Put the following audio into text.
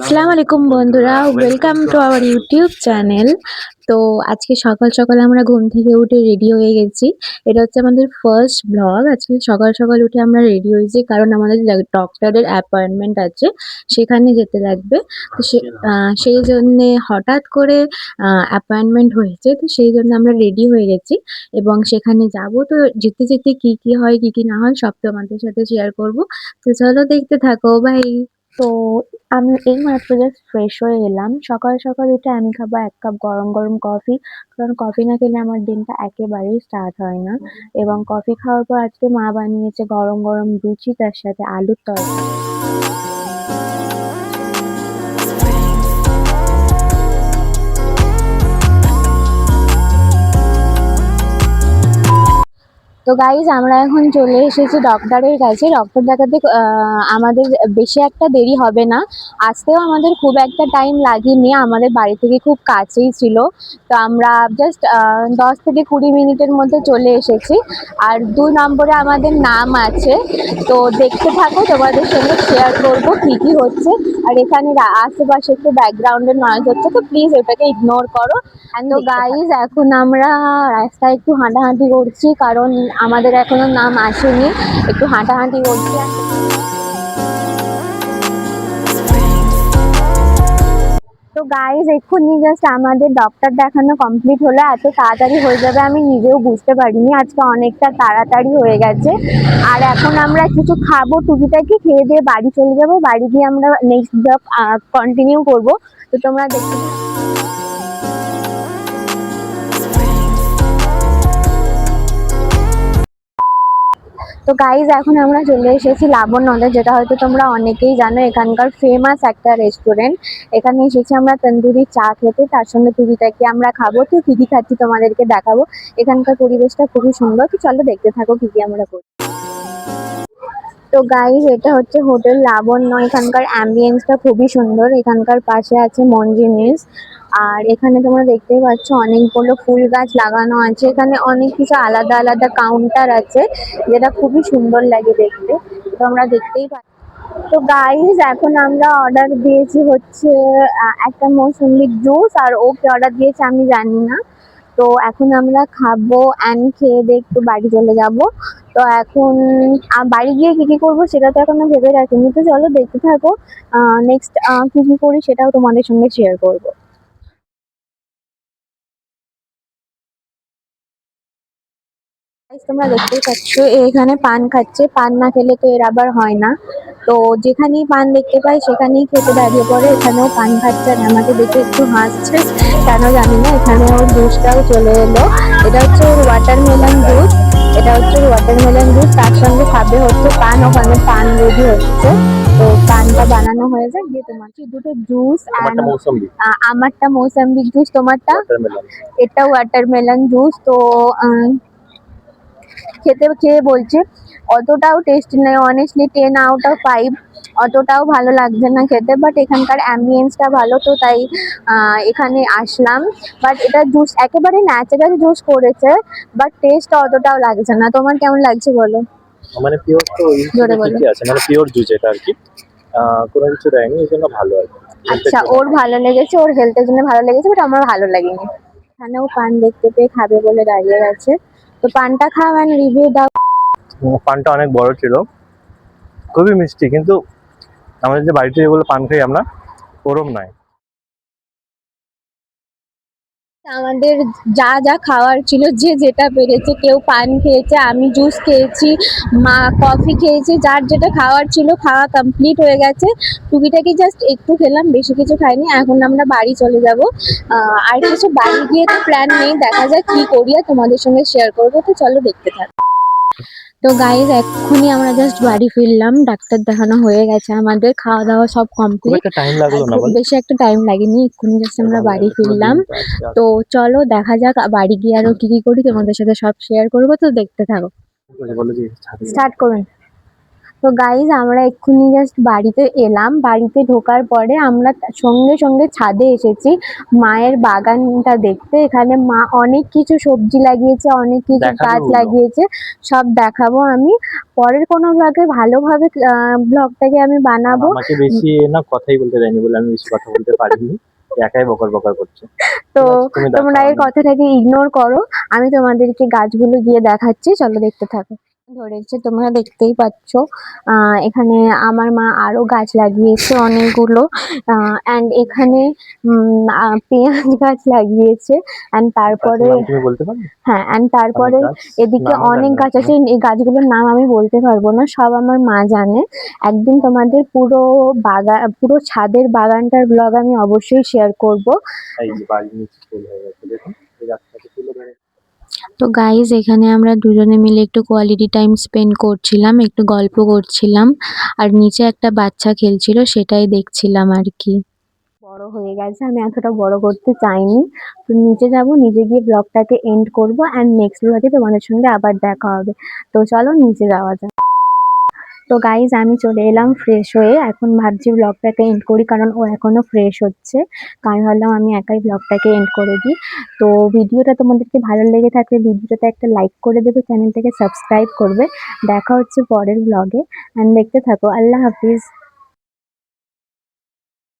আসসালামু আলাইকুম বন্ধুরা, welcome to our YouTube channel. তো আজকে সকাল সকাল আমরা ঘুম থেকে উঠে রেডি হয়ে গেছি। এটা হচ্ছে আমাদের ফার্স্ট ব্লগ। আজকে সকাল সকাল উঠে আমরা রেডি হয়েছি কারণ আমাদের ডক্টরের অ্যাপয়েন্টমেন্ট আছে, সেখানে যেতে লাগবে। তো সেই জন্যে হঠাৎ করে অ্যাপয়েন্টমেন্ট হয়েছে, তো সেই জন্য আমরা রেডি হয়ে গেছি এবং সেখানে যাব। তো যেতে যেতে কি কি হয় কি কি না হয় সব তোমাদের সাথে শেয়ার করব। তো চলো দেখতে থাকো, বাই। তো আমি এইমাত্র জাস্ট ফ্রেশ হয়ে এলাম। সকাল সকাল উঠে আমি খাবো ১ কাপ গরম গরম কফি। কারণ কফি না খেলে আমার দিনটা একেবারেই স্টার্ট হয় না। এবং কফি খাওয়ার পর আজকে মা বানিয়েছে গরম গরম লুচি, তার সাথে আলুর তরকারি। তো গাইজ আমরা এখন চলে এসেছি ডক্টরের কাছে। ডক্টর দেখাতে আমাদের বেশি একটা দেরি হবে না। আসতেও আমাদের খুব একটা টাইম লাগেনি, আমাদের বাড়ি থেকে খুব কাছেই ছিল। তো আমরা জাস্ট ১০ থেকে ২০ মিনিটের মধ্যে চলে এসেছি। আর ২ নম্বরে আমাদের নাম আছে। তো দেখতে থাকো, তোমাদের সঙ্গে শেয়ার করবো কি কি হচ্ছে। আর এখানে আশেপাশে একটু ব্যাকগ্রাউন্ডের নয়েজ হচ্ছে, তো প্লিজ ওটাকে ইগনোর করো। তো গাইজ এখন আমরা রাস্তায় একটু হাঁটাহাঁটি করছি কারণ আমাদের এখনো নাম আসেনি। একটু হাঁটাহাঁটি করছি। তো গাইজ এক্ষুনি জাস্ট আমাদের ডক্টর দেখানো কমপ্লিট হলো। এত তাড়াতাড়ি হয়ে যাবে আমি নিজেও বুঝতে পারিনি, আজকে অনেকটা তাড়াতাড়ি হয়ে গেছে। আর এখন আমরা কিছু খাবো, টুকিটাকি খেয়ে দিয়ে বাড়ি চলে যাবো। বাড়ি গিয়ে আমরা নেক্সট ব্লগ কন্টিনিউ করবো। তো তোমরা দেখতে তো গাইজ এখন আমরা চলে এসেছি লাবণ্যতে, যেটা হয়তো তোমরা অনেকেই জানো, এখানকার ফেমাস একটা রেস্টুরেন্ট। এখানে এসেছি আমরা তন্দুরি চা খেতে, তার সঙ্গে পুরিটাকে আমরা খাবো। তো কি কি খাচ্ছি তোমাদেরকে দেখাবো। এখানকার পরিবেশটা খুবই সুন্দর, তো চলো দেখতে থাকো কি কি আমরা করি। তো গাইজ এটা হচ্ছে হোটেল লাবণ্য। এখানকার অ্যাম্বিয়েন্সটা খুবই সুন্দর। এখানকার পাশে আছে মঞ্জিনিস। আর এখানে তোমরা দেখতেই পাচ্ছ অনেকগুলো ফুল গাছ লাগানো আছে। এখানে অনেক কিছু আলাদা আলাদা কাউন্টার আছে, যেটা খুবই সুন্দর লাগে দেখতে। তো আমরা দেখতেই পাচ্ছি। তো গাইজ এখন আমরা অর্ডার দিয়েছি হচ্ছে একটা মৌসুম্বির জুস, আর ও কি অর্ডার দিয়েছে আমি জানি না। তো এখন আমরা খাবো অ্যান্ড খেয়ে দিয়ে একটু বাড়ি চলে যাব। তো এখন বাড়ি গিয়ে কি কি করবো সেটা তো এখনো ভেবে রাখিনি। তো চলো দেখতে থাকো, নেক্সট কি কি করি সেটাও তোমাদের সঙ্গে শেয়ার করবো। Guys, তোমরা দেখতেই পাচ্ছ এখানে পান খাচ্ছে। পান না খেলে তো এর আবার হয় না। তো যেখানেই পান দেখতে পাই সেখানেই খেতে দাঁড়িয়ে পড়ে। এখানেও পান খাচ্ছে আর আমাকে দেখে একটু হাসছে, কেন জানি না। এখানে ওর জুসটাও চলে এলো। এটা হচ্ছে ওর ওয়াটারমেলন জুস। তার সঙ্গে খাবে হচ্ছে পান। ওখানে পান রেডি হচ্ছে। তো পানটা বানানো হয়ে যায় দিয়ে তোমার দুটো জুস। আমারটা মৌসাম্বি জুস, তোমারটা এটা ওয়াটারমেলন জুস। তো খেয়ে বলছে অতটাও টেস্টি নয়, অনেস্টলি 10 আউট অফ 5। অতটাও ভালো লাগছে না খেতে, বাট এখানকার অ্যাম্বিয়েন্সটা ভালো, তো তাই এখানে আসলাম। বাট এটা জুস একেবারে ন্যাচারাল জুস করেছে, বাট টেস্ট অতটাও লাগছে না। তোমার কেমন লাগছে বলো। মানে পিওর তো জোরে বলো। ঠিকই আছে, মানে পিওর জুস এটা আর কি। কোনো কিছু দেয়নি, এই জন্য ভালো আর কি। আচ্ছা, ওর ভালো লেগেছে, ওর হেলথের জন্য ভালো লেগেছে, বাট আমার ভালো লাগেনি। এখানেও পান দেখতে পেয়ে খাবে বলে দাঁড়িয়ে গেছে। তো পানটা খাও অ্যান্ড রিভিউ দাও। পানটা অনেক বড় ছিল, খুবই মিষ্টি, কিন্তু আমাদের যে বাড়িতে যেগুলো পান খাই আমরা ওরম নয়। আমাদের যা যা খাওয়ার ছিল, যে যেটা পেরেছে, কেউ পান খেয়েছে, আমি জুস খেয়েছি, মা কফি খেয়েছি, যার যেটা খাওয়ার ছিল খাওয়া কমপ্লিট হয়ে গেছে। টুকিটাকি জাস্ট একটু খেলাম, বেশি কিছু খাইনি। এখন আমরা বাড়ি চলে যাব। আর কিছু বাড়ি গিয়ে তো প্ল্যান নেই, দেখা যাক কি করি আর তোমাদের সঙ্গে শেয়ার করবো। তো চলো দেখতে থাকো। তো গাইজ এক্ষুনি আমরা জাস্ট বাড়ি ফিরলাম। ডাক্তার দেখানো হয়ে গেছে, আমাদের খাওয়া দাওয়া সব খুব কমপ্লিট। একটা টাইম লাগলো না খুব বল। বেশি একটা টাইম লাগেনি, এক্ষুনি জাস্ট আমরা ভালো বাড়ি লাগলো, পুরো ফিরলাম। দিনটা আজকে তো চলো দেখা যাক বাড়ি গিয়ে আরো কি কি করি, তোমাদের সাথে সব শেয়ার করবো। তো দেখতে থাকো। বলে যে স্টার্ট করুন। তো গাইজ আমরা এক্ষুনি জাস্ট বাড়িতে এলাম, বাড়িতে ঢোকার পরে আমরা সঙ্গে সঙ্গে ছাদে এসেছি মায়ের বাগানটা দেখতে। এখানে মা অনেক কিছু সবজি লাগিয়েছে, অনেক কিছু দেখাবে গাছ ওগুলো। লাগিয়েছে, সব দেখাবো আমি পরের কোনো ব্লগে। ভালোভাবে ব্লগটাকে আমি আর বানাবো। আমাকে বেশি না কথাই বলতে দেয়নি বলে আমি বেশি কথা বলতে পারিনি, একাই বকর বকর করছে। তো ঠিক আছে, তুমি তোমরা দেখাও। এই কথাটাকে ইগনোর করো, আমি তোমাদেরকে গাছগুলো গিয়ে দেখাচ্ছি, চলো দেখতে থাকো। ধরেছে তোমরা দেখতেই পাচ্ছ, এখানে আমার মা আরো গাছ লাগিয়েছে অনেকগুলো, অ্যান্ড এখানে পেঁয়াজ গাছ লাগিয়েছে, অ্যান্ড গাছের তারপরে নাম তুমি বলতে পারবে? হ্যাঁ, অ্যান্ড অনেক তারপরে গাছ এদিকে নামও জানি অনেক না গাছ কোনো। আছে, এই গাছগুলোর নাম আমি বলতে পারবো না, সব আমার মা জানে। একদিন তোমাদের পুরো বাগান, পুরো ছাদের বাগানটার ব্লগ আমি অবশ্যই শেয়ার করব। এই যে বাড়ির নিচে ফুল হয়ে গেছে দেখুন, এই গাছটাকে তুলে ধরে। তো গাইজ এখানে আমরা দুজনে মিলে একটু কোয়ালিটি টাইম স্পেন্ড করছিলাম, একটু গল্প করছিলাম, আর নিচে একটা বাচ্চা খেলছিল সেটাই দেখছিলাম আর কি। বড় হয়ে গেছে, আমি এতটা বড় করতে চাইনি। তো নিচে যাব, নিচে গিয়ে ব্লগটাকে এন্ড করব, অ্যান্ড নেক্সট ব্লগে তোমাদের সঙ্গে আবার দেখা হবে। তো চলো নিচে যাওয়া যাক। তো গাইজ আমি চলে এলাম ফ্রেশ হয়ে, এখন ভাবছি ব্লগটাকে এন্ড করি, কারণ ও এখনো ফ্রেশ হচ্ছে। তাই ভাবলাম আমি একাই ব্লগটাকে এন্ড করে দিই। তো ভিডিওটা তোমাদেরকে ভালো লেগে থাকলে ভিডিওটাতে একটা লাইক করে দেবে, চ্যানেলটাকে সাবস্ক্রাইব করবে। দেখা হচ্ছে পরের ব্লগে, অ্যান্ড দেখতে থাকো। আল্লাহ হাফিজ।